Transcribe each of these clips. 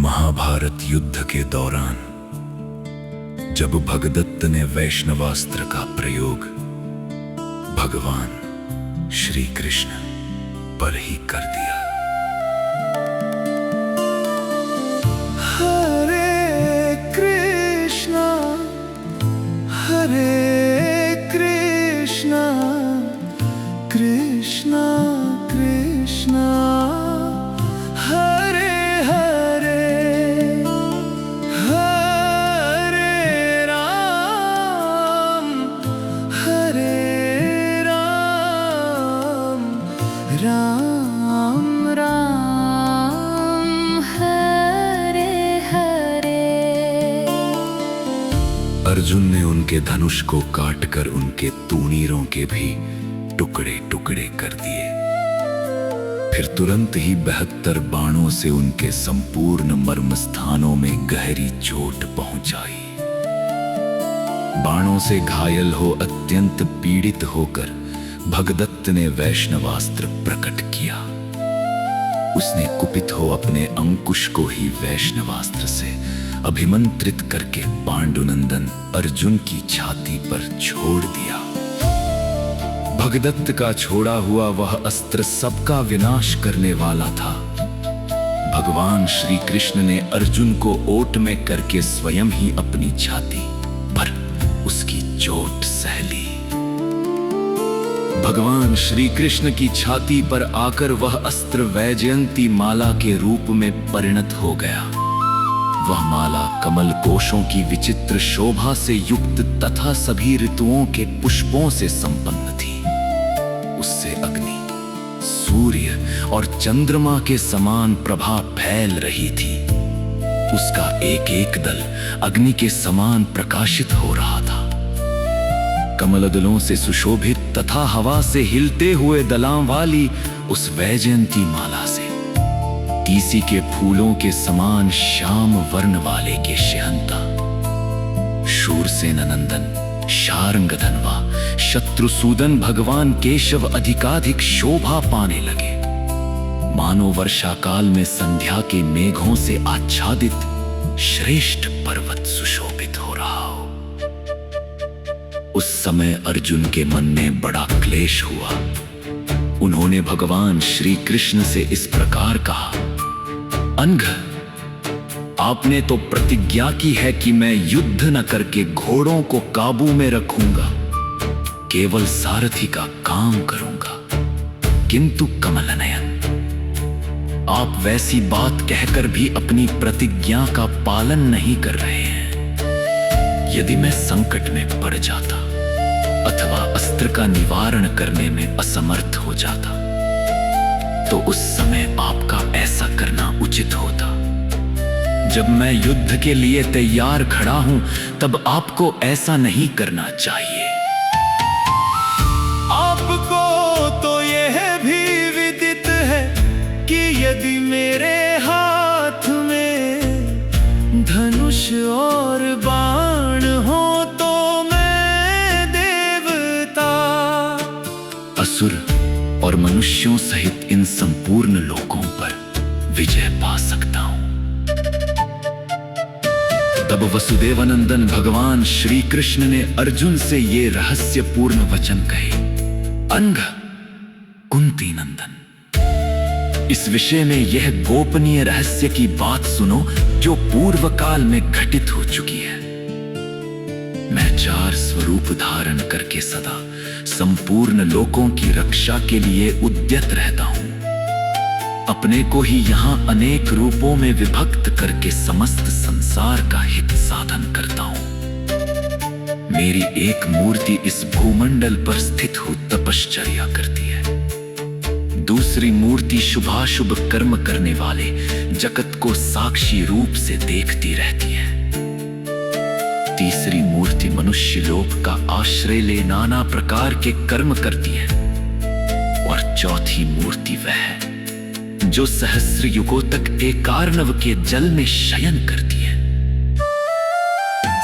महाभारत युद्ध के दौरान जब भगदत्त ने वैष्णवास्त्र का प्रयोग भगवान श्री कृष्ण पर ही कर दिया। हरे कृष्णा कृष्णा कृष्णा हरे हरे हरे राम राम राम हरे हरे। अर्जुन ने उनके धनुष को काटकर उनके तूणीरों के भी टुकड़े टुकड़े कर दिए। फिर तुरंत ही 72 बाणों से उनके संपूर्ण मर्म स्थानों में गहरी चोट पहुंचाई। बाणों से घायल हो अत्यंत पीड़ित होकर भगदत्त ने वैष्णवास्त्र प्रकट किया। उसने कुपित हो अपने अंकुश को ही वैष्णवास्त्र से अभिमंत्रित करके पांडुनंदन अर्जुन की छाती पर छोड़ दिया। भगदत्त का छोड़ा हुआ वह अस्त्र सबका विनाश करने वाला था। भगवान श्री कृष्ण ने अर्जुन को ओट में करके स्वयं ही अपनी छाती पर उसकी चोट सह ली। भगवान श्री कृष्ण की छाती पर आकर वह अस्त्र वैजयंती माला के रूप में परिणत हो गया। वह माला कमल कोशों की विचित्र शोभा से युक्त तथा सभी ऋतुओं के पुष्पों से संपन्न थी। उससे अग्नि, सूर्य और चंद्रमा के समान प्रभा फैल रही थी। उसका एक एक दल अग्नि के समान प्रकाशित हो रहा था। कमलदलों से सुशोभित तथा हवा से हिलते हुए दलां वाली उस वैजयंती माला से तीसी के फूलों के समान श्याम वर्ण वाले के शेहंता शूरसेन नंदन शार्ंगधनवा शत्रुसूदन भगवान केशव अधिकाधिक शोभा पाने लगे। मानो वर्षा काल में संध्या के मेघों से आच्छादित श्रेष्ठ पर्वत सुशोभित हो रहा हो। उस समय अर्जुन के मन में बड़ा क्लेश हुआ। उन्होंने भगवान श्री कृष्ण से इस प्रकार कहा, अनघ, आपने तो प्रतिज्ञा की है कि मैं युद्ध न करके घोड़ों को काबू में रखूंगा, केवल सारथी का काम करूंगा। किंतु कमलनयन, आप वैसी बात कहकर भी अपनी प्रतिज्ञा का पालन नहीं कर रहे हैं। यदि मैं संकट में पड़ जाता अथवा अस्त्र का निवारण करने में असमर्थ हो जाता तो उस समय आपका ऐसा करना उचित होता। जब मैं युद्ध के लिए तैयार खड़ा हूं तब आपको ऐसा नहीं करना चाहिए। आपको तो यह भी विदित है कि यदि मेरे हाथ में धनुष और बाण हो तो मैं देवता, असुर और मनुष्यों सहित इन संपूर्ण लोकों पर विजय पा सकता हूं। तब वसुदेवनंदन भगवान श्री कृष्ण ने अर्जुन से ये रहस्यपूर्ण वचन कहे, अंग कुंती नंदन, इस विषय में यह गोपनीय रहस्य की बात सुनो जो पूर्व काल में घटित हो चुकी है। मैं 4 स्वरूप धारण करके सदा संपूर्ण लोकों की रक्षा के लिए उद्यत रहता हूं। अपने को ही यहाँ अनेक रूपों में विभक्त करके समस्त संसार का हित साधन करता हूं। मेरी एक मूर्ति इस भूमंडल पर स्थित हो तपश्चर्या करती है। दूसरी मूर्ति शुभाशुभ कर्म करने वाले जगत को साक्षी रूप से देखती रहती है। तीसरी मूर्ति मनुष्य लोक का आश्रय ले नाना प्रकार के कर्म करती है। और चौथी मूर्ति वह है जो सहस्र युगों तक एकार्णव के जल में शयन करती है।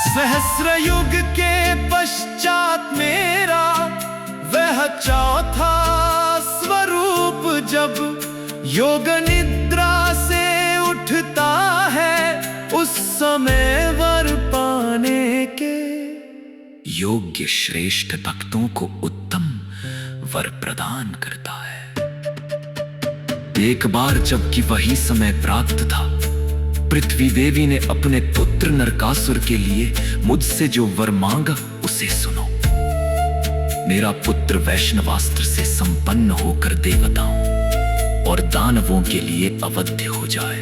सहस्र युग के पश्चात मेरा वह चौथा स्वरूप जब योग निद्रा से उठता है योग्य श्रेष्ठ भक्तों को उत्तम वर प्रदान करता है। एक बार जबकि वही समय प्राप्त था, पृथ्वी देवी ने अपने पुत्र नरकासुर के लिए मुझसे जो वर मांगा उसे सुनो। मेरा पुत्र वैष्णवास्त्र से संपन्न होकर देवताओं और दानवों के लिए अवध्य हो जाए,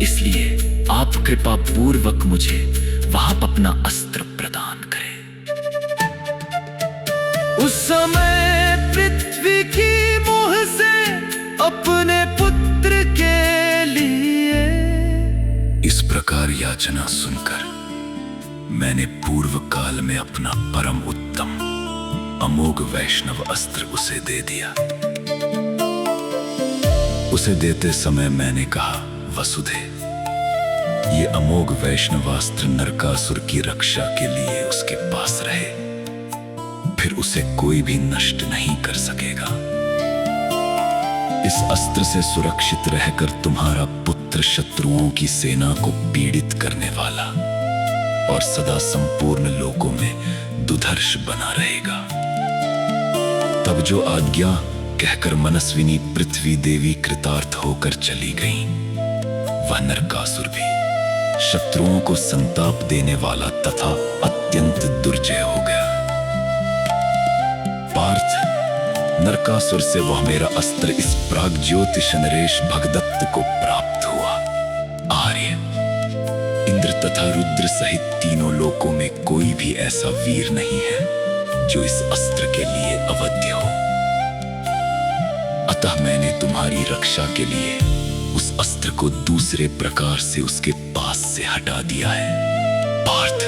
इसलिए आप कृपा पूर्वक मुझे वहां अपना अस्त्र प्रदान करें। उस समय पृथ्वी की मुँह से अपने पुत्र के लिए इस प्रकार याचना सुनकर मैंने पूर्व काल में अपना परम उत्तम अमोघ वैष्णव अस्त्र उसे दे दिया। उसे देते समय मैंने कहा, वसुधे, ये अमोघ वैष्णवास्त्र नरकासुर की रक्षा के लिए उसके पास रहे, फिर उसे कोई भी नष्ट नहीं कर सकेगा। इस अस्त्र से सुरक्षित रहकर तुम्हारा पुत्र शत्रुओं की सेना को पीड़ित करने वाला और सदा संपूर्ण लोकों में दुधर्ष बना रहेगा। तब जो आज्ञा कहकर मनस्विनी पृथ्वी देवी कृतार्थ होकर चली गई, वह नरकासुर भी शत्रुओं को संताप देने वाला तथा अत्यंत दुर्जय हो गया। पार्थ, नरकासुर से वह मेरा अस्त्र इस प्राग्ज्योतिष नरेश भगदत्त को प्राप्त हुआ। आर्य, इंद्र तथा रुद्र सहित तीनों लोकों में कोई भी ऐसा वीर नहीं है जो इस अस्त्र के लिए अवध्य हो। अतः मैंने तुम्हारी रक्षा के लिए उस अस्त्र को दूसरे प्रकार से उसके पास से हटा दिया है। पार्थ,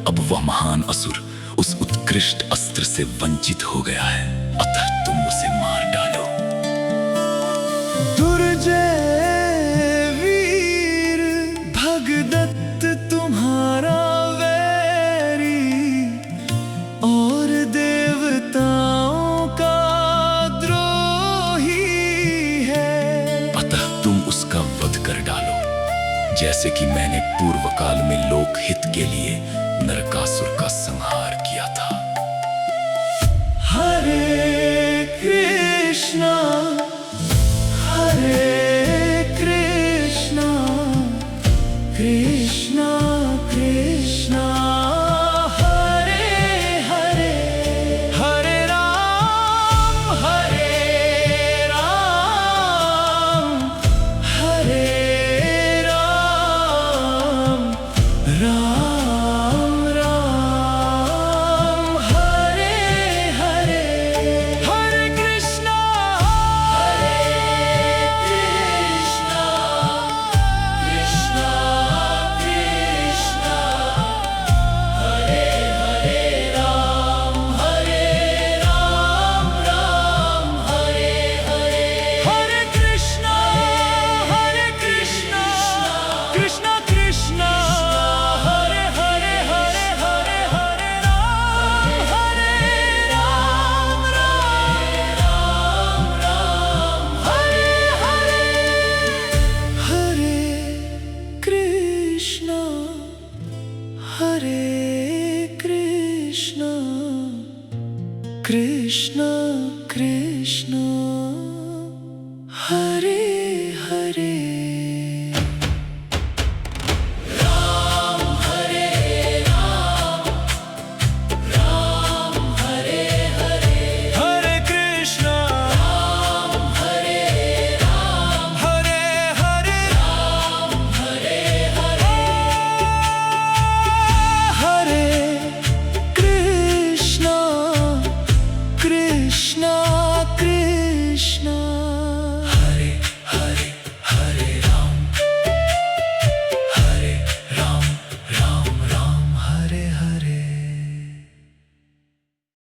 अब वह महान असुर उस उत्कृष्ट अस्त्र से वंचित हो गया है, अतः तुम उसे मार डालो। दुर्जय वीर भगदत्त तुम्हारा वैरी और देवताओं का द्रोही है, अतः तुम उसका वध कर डालो, जैसे कि मैंने पूर्व काल में लोकहित के लिए नरकासुर का संहार किया था। हरे कृष्णा कृष्णा कृष्णा हरे हरे, हरे राम हरे राम राम राम हरे हरे, हरे कृष्णा कृष्णा कृष्णा हरे हरे राम राम हरे हरे, हरे कृष्णा कृष्णा कृष्णा हरे हरे हरे हरे हरे राम राम हरे हरे, हरे कृष्णा कृष्णा कृष्णा